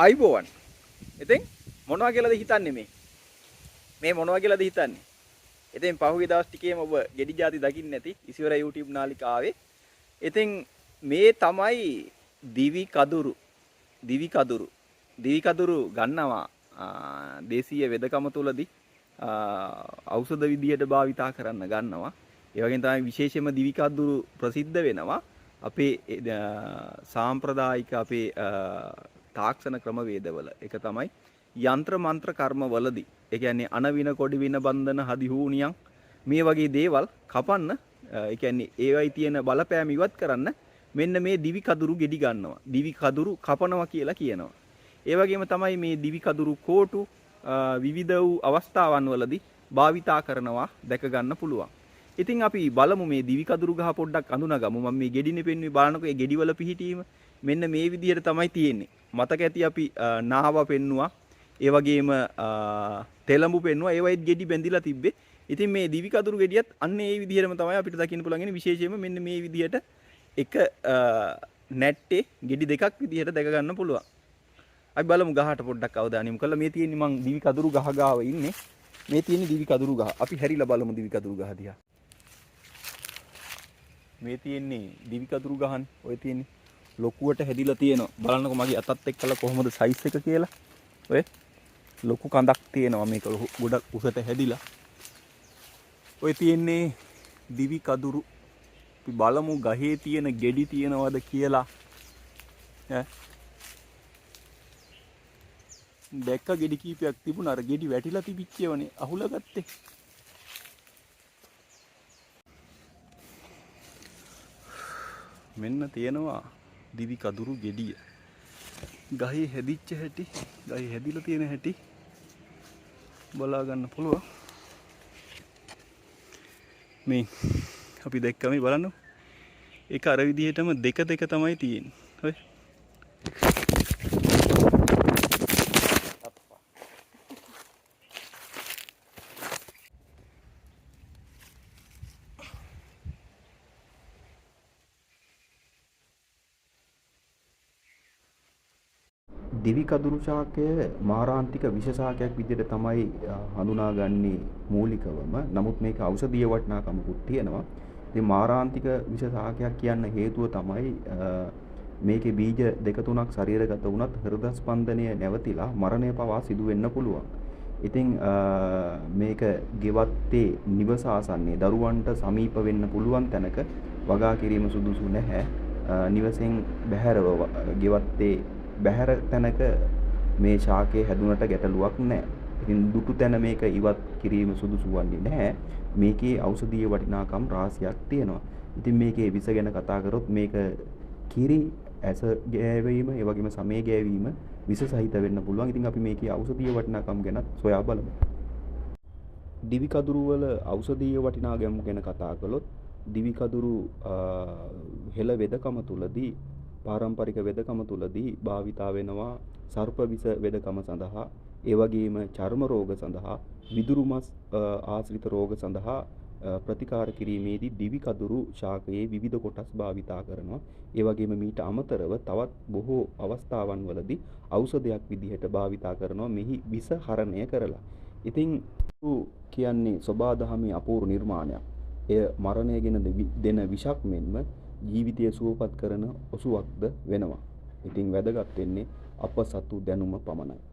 ආයිබෝවන්. ඉතින් මොනවා කියලාද හිතන්නේ මේ මොනවා කියලාද හිතන්නේ? ඉතින් පහුගිය දවස් ටිකේම ඔබ ගෙඩි ಜಾති දකින්න නැති ඉසිවර YouTube නාලිකාවේ. ඉතින් මේ තමයි දිවි කදුරු ගන්නවා දේශීය වෙදකම තුලදී ඖෂධ විදියට භාවිතා කරන්න ගන්නවා. ඒ වගේම තමයි විශේෂයෙන්ම දිවි කදුරු ප්‍රසිද්ධ වෙනවා අපේ සාම්ප්‍රදායික අපේ තාක්ෂණ ක්‍රමවේදවල. ඒක තමයි යంత్ర මන්ත්‍ර කර්මවලදී. ඒ කියන්නේ අනවින කොඩි වින බන්ධන හදි හූනියන් මේ වගේ දේවල් කපන්න ඒ කියන්නේ ඒවයි තියෙන බලපෑම ඉවත් කරන්න මෙන්න මේ දිවි කදුරු ගෙඩි ගන්නවා. දිවි කදුරු කපනවා කියලා කියනවා. ඒ වගේම තමයි මේ දිවි කදුරු කෝටු විවිධ වූ අවස්ථාවන් වලදී භාවිතා කරනවා දැක ගන්න පුළුවන්. ඉතින් අපි බලමු මේ දිවි කදුරු ගහ පොඩ්ඩක් අඳුනගමු. මම මේ ගෙඩිනේ පෙන්වුවේ බලනකො ඒ ගෙඩි වල පිහිටීම මෙන්න මේ විදිහට තමයි තියෙන්නේ. මතක ඇති අපි නාව පෙන්නුවා. ඒ වගේම තෙලඹු පෙන්නුවා. ඒවයිත් ගෙඩි බැඳිලා තිබ්බේ. ඉතින් මේ දිවි කදුරු ගෙඩියත් අන්න ඒ විදිහටම තමයි අපිට දකින්න පුළුවන්. ඉන්නේ විශේෂයෙන්ම මෙන්න මේ විදිහට එක නැට්ටේ ගෙඩි දෙකක් විදිහට දැක ගන්න පුළුවන්. අපි බලමු ගහට පොඩ්ඩක් අවධානය යොමු කළා. මේ තියෙන්නේ මං දිවි කදුරු ගහ ගාව ඉන්නේ. මේ තියෙන්නේ දිවි කදුරු ගහ. අපි හැරිලා බලමු දිවි කදුරු ගහ දිහා. මේ තියෙන්නේ දිවි කදුරු ගහනේ. ඔය තියෙන්නේ ලොකුවට හැදිලා තියෙනවා. බලන්නකො මගේ අතත් එක්කලා කොහොමද සයිස් එක කියලා. ඔය ලොකු කඳක් තියෙනවා මේක ගොඩක් උසට හැදිලා. ඔය තියෙන්නේ දිවි කදුරු. අපි බලමු ගහේ තියෙන ගෙඩි තියෙනවද කියලා. දැක්ක ගෙඩි කීපයක් තිබුණා. අර ගෙඩි වැටිලා තිබිච්ච ඒවානේ අහුලා ගත්තේ. මෙන්න තියෙනවා දිවි කදුරු ගෙඩිය. ගහේ හැදිච්ච හැටි, ගහේ හැදිලා තියෙන හැටි බලා ගන්න පුළුවන්. මේ අපි දැක්ක මේ බලන්න. ඒක අර විදිහටම දෙක තමයි තියෙන්නේ. හොය. දිවි කදුරු ශාකය මාරාන්තික විෂ ශාකයක් විදිහට තමයි හඳුනාගන්නේ මූලිකවම. නමුත් මේක ඖෂධීය වටිනාකමකුත් තියෙනවා. ඉතින් මාරාන්තික විෂ ශාකයක් කියන්න හේතුව තමයි මේකේ බීජ දෙක තුනක් ශරීරගත වුණත් හෘද ස්පන්දනය නැවතිලා මරණය පවා සිදු වෙන්න පුළුවන්. ඉතින් මේක ගෙවත්තේ නිවස ආසන්නයේ දරුවන්ට සමීප වෙන්න පුළුවන් තැනක වගා කිරීම සුදුසු නැහැ. නිවසෙන් බැහැරව ගෙවත්තේ බැහැර තැනක මේ ශාකයේ හැදුනට ගැටලුවක් නැහැ. ඉතින් දුටු තැන මේක ඉවත් කිරීම සුදුසු වන්නේ නැහැ. මේකේ ඖෂධීය වටිනාකම් රාශියක් තියෙනවා. ඉතින් මේකේ විස ගැන කතා කරොත් මේක කිරි ඇස ගෑවීම, ඒ වගේම සමේ ගෑවීම විස සහිත වෙන්න පුළුවන්. ඉතින් අපි මේකේ ඖෂධීය වටිනාකම් ගැන සොයා බලමු. දිවි කදුරු වල ඖෂධීය වටිනාකම් ගැන කතා කළොත් දිවි කදුරු හෙළ වෙදකම තුලදී පාරම්පරික වෙදකම තුලදී භාවිතා වෙනවා සර්ප විස වෙදකම සඳහා, ඒ වගේම චර්ම රෝග සඳහා, විදුරු මස් ආශ්‍රිත රෝග සඳහා ප්‍රතිකාර කිරීමේදී දිවි කදුරු ශාකයේ විවිධ කොටස් භාවිතා කරනවා. ඒ වගේම මීට අමතරව තවත් බොහෝ අවස්ථාවන් වලදී ඖෂධයක් විදිහට භාවිතා කරනවා මෙහි විස හරණය කරලා. ඉතින් කියන්නේ සබා දහමේ අපූර්ව නිර්මාණයක්. එය මරණය ගෙන දෙන විෂක් මෙන්ම ජීවිතය සුවපත් කරන ඔසුවක්ද වෙනවා. ඉතින් වැදගත් වෙන්නේ අප සතු දැනුම පමණයි.